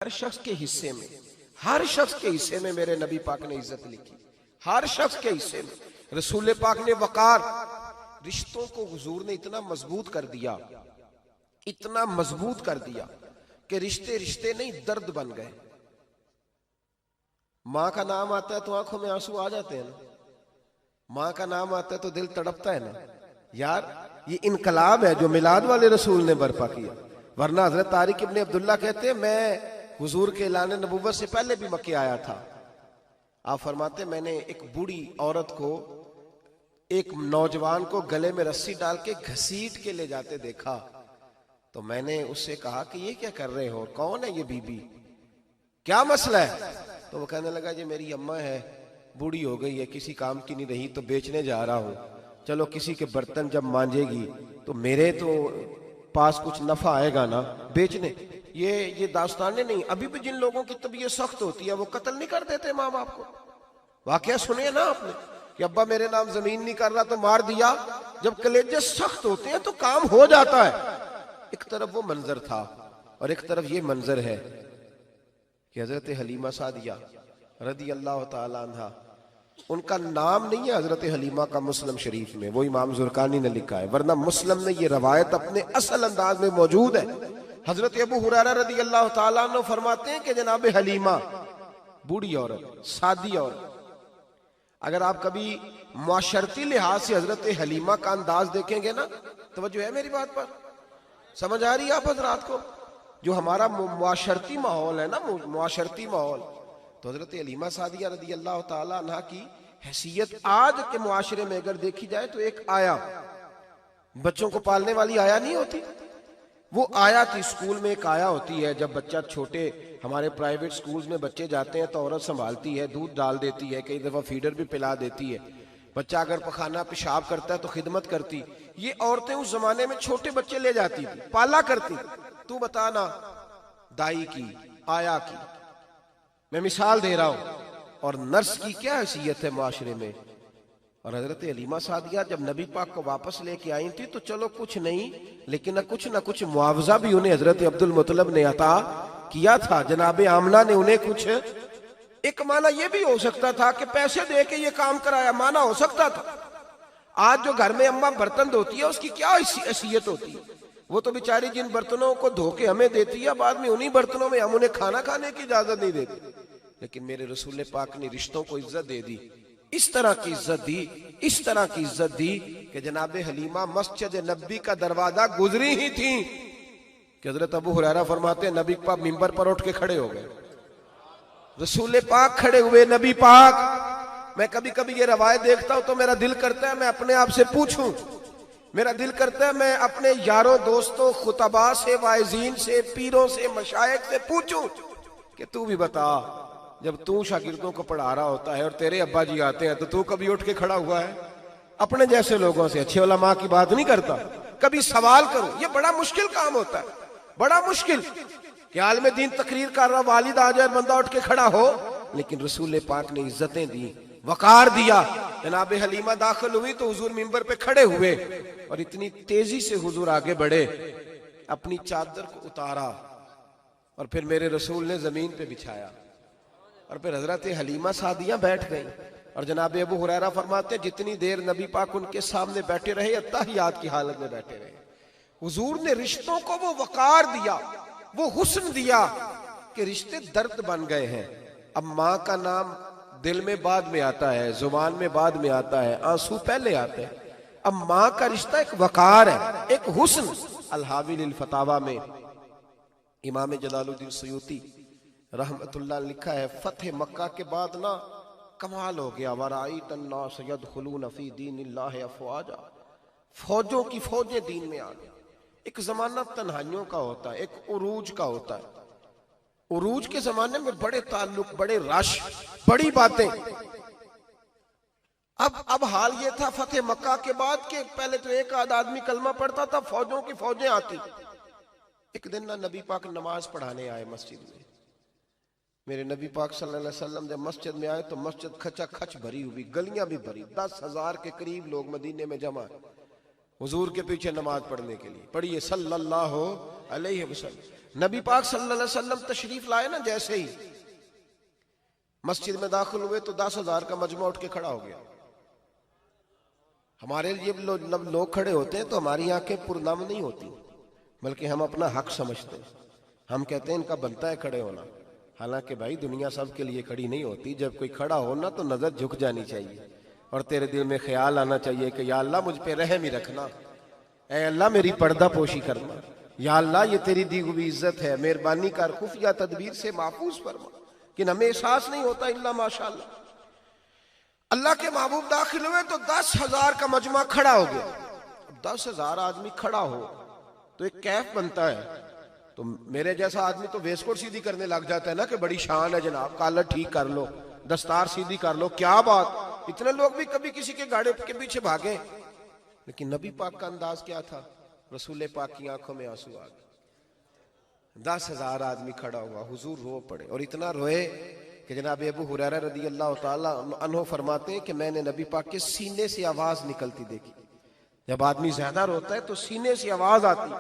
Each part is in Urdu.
ہر شخص کے حصے میں، ہر شخص کے حصے میں میرے نبی پاک نے عزت لکھی، ہر شخص کے حصے میں رسول پاک نے وقار. رشتوں کو حضور نے اتنا مضبوط کر دیا، اتنا مضبوط کر دیا کہ رشتے رشتے نہیں درد بن گئے. ماں کا نام آتا ہے تو آنکھوں میں آنسو آ جاتے ہیں نا، ماں کا نام آتا ہے تو دل تڑپتا ہے نا. یار یہ انقلاب ہے جو میلاد والے رسول نے برپا کیا. ورنہ حضرت طارق ابن عبداللہ کہتے ہیں میں حضور کے اعلان نبوت سے پہلے بھی مکے آیا تھا. آپ فرماتے میں نے ایک بوڑھی عورت کو، ایک نوجوان کو گلے میں رسی ڈال کے گھسیٹ کے لے جاتے دیکھا تو میں نے اس سے کہا کہ یہ کیا کر رہے ہو، کون ہے یہ بی بی، کیا مسئلہ ہے؟ تو وہ کہنے لگا یہ میری اماں ہے، بوڑھی ہو گئی ہے، کسی کام کی نہیں رہی تو بیچنے جا رہا ہوں. چلو کسی کے برتن جب مانجے گی تو میرے تو پاس کچھ نفع آئے گا نا بیچنے. یہ داستانیں نہیں. ابھی بھی جن لوگوں کی طبیعت سخت ہوتی ہے وہ قتل نہیں کر دیتے ماں باپ کو. واقعہ سنے نا آپ نے کہ ابا میرے نام زمین نہیں کر رہا تو مار دیا. جب کلیجے سخت ہوتے ہیں تو کام ہو جاتا ہے. ایک طرف وہ منظر تھا اور ایک طرف یہ منظر ہے کہ حضرت حلیمہ سعدیہ رضی اللہ تعالی عنہ، ان کا نام نہیں ہے حضرت حلیمہ کا مسلم شریف میں، وہ امام زرقانی نے لکھا ہے، ورنہ مسلم میں یہ روایت اپنے اصل انداز میں موجود ہے. حضرت ابو ہریرہ رضی اللہ تعالیٰ عنہ فرماتے ہیں کہ جناب حلیمہ بوڑھی عورت، سادی عورت. اگر آپ کبھی معاشرتی لحاظ سے حضرت حلیمہ کا انداز دیکھیں گے نا، توجہ ہے میری بات پر، سمجھ آ رہی ہے آپ حضرات کو؟ جو ہمارا معاشرتی ماحول ہے نا، معاشرتی ماحول، تو حضرت حلیمہ سعدیہ رضی اللہ تعالیٰ عنہ کی حیثیت آج کے معاشرے میں اگر دیکھی جائے تو ایک آیا، بچوں کو پالنے والی آیا نہیں ہوتی، وہ آیا تھی. اسکول میں ایک آیا ہوتی ہے، جب بچہ چھوٹے ہمارے پرائیویٹ سکولز میں بچے جاتے ہیں تو عورت سنبھالتی ہے، دودھ ڈال دیتی ہے، کئی دفعہ فیڈر بھی پلا دیتی ہے. بچہ اگر پخانہ پیشاب کرتا ہے تو خدمت کرتی. یہ عورتیں اس زمانے میں چھوٹے بچے لے جاتی تھی، پالا کرتی. تو بتانا دائی کی، آیا کی، میں مثال دے رہا ہوں، اور نرس کی کیا حیثیت ہے معاشرے میں. اور حضرت حلیمہ سعدیہ جب نبی پاک کو واپس لے کے آئی تھی تو چلو کچھ نہیں، لیکن نہ کچھ معاوضہ بھی انہیں حضرت عبد المطلب نے عطا کیا تھا. جناب آمنہ نے انہیں کچھ، ایک معنی یہ بھی ہو سکتا تھا کہ پیسے دے کے یہ کام کرایا، معنی ہو سکتا تھا. آج جو گھر میں اماں برتن دھوتی ہے اس کی کیا حیثیت ہوتی ہے؟ وہ تو بیچاری جن برتنوں کو دھو کے ہمیں دیتی ہے، بعد میں انہی برتنوں میں ہم انہیں کھانا کھانے کی اجازت نہیں دیتے. لیکن میرے رسول پاک نے رشتوں کو عزت دے دی، اس طرح کی عزت دی، اس طرح کی عزت دی کہ جناب حلیمہ مسجد نبی کا دروازہ گزری ہی تھی کہ حضرت ابو ہریرہ فرماتے ہیں نبی پاک منبر پر اٹھ کے کھڑے ہو گئے. رسول پاک کھڑے ہوئے، نبی پاک. میں کبھی کبھی یہ روایت دیکھتا ہوں تو میرا دل کرتا ہے میں اپنے آپ سے پوچھوں، میرا دل کرتا ہے میں اپنے یاروں دوستوں خطباء سے، واعظین سے، پیروں سے، مشائخ سے پوچھوں کہ تو بھی بتا، جب تو شاگردوں کو پڑھا رہا ہوتا ہے اور تیرے ابا جی آتے ہیں تو کبھی اٹھ کے کھڑا ہوا ہے؟ اپنے جیسے لوگوں سے، اچھے علماء کی بات نہیں کرتا، کبھی سوال کرو. یہ بڑا مشکل کام ہوتا ہے، بڑا مشکل کہ عالم دین تقریر کر رہا، والد آ جائے بندہ اٹھ کے کھڑا ہو. لیکن رسول پاک نے عزتیں دی، وقار دیا. جناب حلیمہ داخل ہوئی تو حضور منبر پہ کھڑے ہوئے اور اتنی تیزی سے حضور آگے بڑھے، اپنی چادر کو اتارا اور پھر میرے رسول نے زمین پہ بچھایا اور پھر حضرت حلیمہ سعدیہ بیٹھ گئیں. اور جناب ابو ہریرہ فرماتے جتنی دیر نبی پاک ان کے سامنے بیٹھے رہے اتحیات کی حالت میں بیٹھے رہے. حضور نے رشتوں کو وہ وقار دیا، وہ حسن دیا کہ رشتے درد بن گئے ہیں. اب ماں کا نام دل میں بعد میں آتا ہے، زبان میں بعد میں آتا ہے، آنسو پہلے آتے ہیں. اب ماں کا رشتہ ایک وقار ہے، ایک حسن. الحاوی للفتاوی میں امام جلال الدین سیوطی رحمت اللہ نے لکھا ہے فتح مکہ کے بعد نا کمال ہو گیا. وَرَأَيْتَ النَّاسَ يَدْخُلُونَ فِي دِينِ اللَّهِ أَفْوَاجًا، فوجوں کی فوجیں دین میں آ گئی. ایک زمانہ تنہائیوں کا ہوتا ہے، ایک عروج کا ہوتا ہے. عروج کے زمانے میں بڑے تعلق، بڑے رش، بڑی باتیں. اب حال یہ تھا فتح مکہ کے بعد کہ پہلے تو ایک آدمی کلمہ پڑھتا تھا، فوجوں کی فوجیں آتی. ایک دن نہ نبی پاک نماز پڑھانے آئے مسجد میں. میرے نبی پاک صلی اللہ علیہ وسلم جب مسجد میں آئے تو مسجد کھچا کھچ بھری ہوئی، گلیاں بھی بھری، 10,000 کے قریب لوگ مدینے میں جمع ہیں. حضور کے پیچھے نماز پڑھنے کے لیے. پڑھیے صلی اللہ علیہ وسلم. نبی پاک صلی اللہ علیہ وسلم تشریف لائے نا، جیسے ہی مسجد میں داخل ہوئے تو 10,000 کا مجمع اٹھ کے کھڑا ہو گیا. ہمارے لیے لوگ کھڑے ہوتے ہیں تو ہماری آنکھیں پرنم نہیں ہوتی، بلکہ ہم اپنا حق سمجھتے ہیں. ہم کہتے ہیں ان کا بنتا ہے کھڑے ہونا. حالانکہ بھائی دنیا سب کے لیے کھڑی نہیں ہوتی. جب کوئی کھڑا ہونا تو نظر جھک جانی چاہیے اور تیرے دل میں خیال آنا چاہیے کہ یا اللہ مجھ پہ رحم ہی رکھنا، اے اللہ میری پردہ پوشی کرنا، یا اللہ یہ تیری دی ہوئی عزت ہے، مہربانی کر خفیہ تدبیر سے محفوظ فرما. کہ ہمیں احساس نہیں ہوتا الا ماشاءاللہ. اللہ کے محبوب داخل ہوئے تو 10,000 کا مجمع کھڑا ہو گیا. 10,000 آدمی کھڑا ہو تو ایک کیف بنتا ہے. تو میرے جیسا آدمی تو ویس کوٹ سیدھی کرنے لگ جاتا ہے نا کہ بڑی شان ہے جناب، کالر ٹھیک کر لو، دستار سیدھی کر لو، کیا بات. اتنے لوگ بھی کبھی کسی کے گاڑی کے پیچھے بھاگے. لیکن نبی پاک کا انداز کیا تھا؟ رسول پاک کی آنکھوں میں آنسو آ گئے. 10,000 آدمی کھڑا ہوا، حضور رو پڑے اور اتنا روئے کہ جناب ابو ہریرہ رضی اللہ تعالیٰ عنہ فرماتے ہیں کہ میں نے نبی پاک کے سینے سے آواز نکلتی دیکھی. جب آدمی زیادہ روتا ہے تو سینے سے آواز آتی.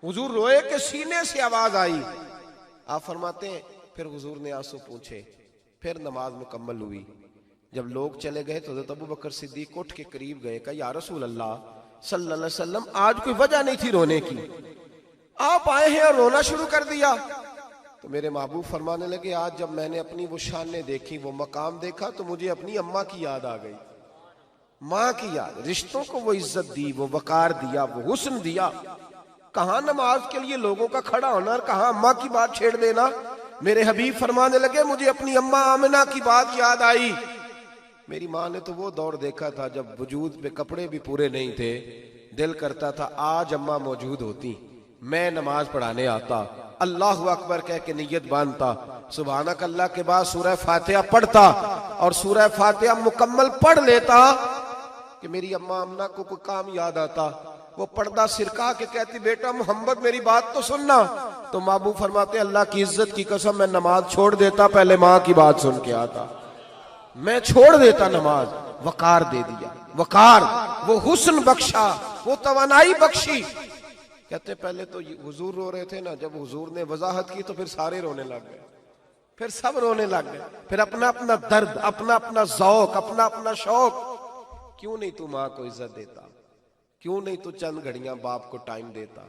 حضور روئے کہ سینے سے آواز آئی. آپ فرماتے ہیں پھر حضور نے آنسو پوچھے، پھر نماز مکمل ہوئی. جب لوگ چلے گئے تو حضرت ابو بکر صدیق اٹھ کے قریب گئے، کہا یا رسول اللہ صلی اللہ علیہ وسلم آج کوئی وجہ نہیں تھی رونے کی، آپ آئے ہیں اور رونا شروع کر دیا. تو میرے محبوب فرمانے لگے آج جب میں نے اپنی وہ شانیں دیکھی، وہ مقام دیکھا تو مجھے اپنی اماں کی یاد آ گئی. ماں کی یاد، رشتوں کو وہ عزت دی، وہ وقار دیا، وہ حسن دیا. کہاں نماز کے لیے لوگوں کا کھڑا ہونا اور کہاں اماں کی بات چھیڑ دینا. میرے حبیب فرمانے لگے مجھے اپنی اماں آمنہ کی بات یاد آئی. میری ماں نے تو وہ دور دیکھا تھا جب وجود پہ کپڑے بھی پورے نہیں تھے، دل کرتا تھا آج اماں موجود ہوتی، میں نماز پڑھانے آتا، اللہ اکبر کہہ کے نیت باندھتا، سبحانک اللہ کے بعد سورہ فاتحہ پڑھتا اور سورہ فاتحہ مکمل پڑھ لیتا کہ میری اماں آمنہ کو کوئی کام یاد آتا. وہ پردہ سرکا کے کہتی بیٹا محمد میری بات تو سننا. تو محبوب فرماتے اللہ کی عزت کی قسم میں نماز چھوڑ دیتا، پہلے ماں کی بات سن کے آتا. میں چھوڑ دیتا نماز. وقار دے دیا، وقار، وہ حسن بخشا، وہ توانائی بخشی. کہتے پہلے تو حضور رو رہے تھے نا، جب حضور نے وضاحت کی تو پھر سارے رونے لگ گئے، پھر سب رونے لگ گئے. پھر اپنا اپنا درد، اپنا اپنا ذوق، اپنا اپنا شوق. کیوں نہیں تو ماں کو عزت دیتا؟ کیوں نہیں تو چند گھڑیاں باپ کو ٹائم دیتا؟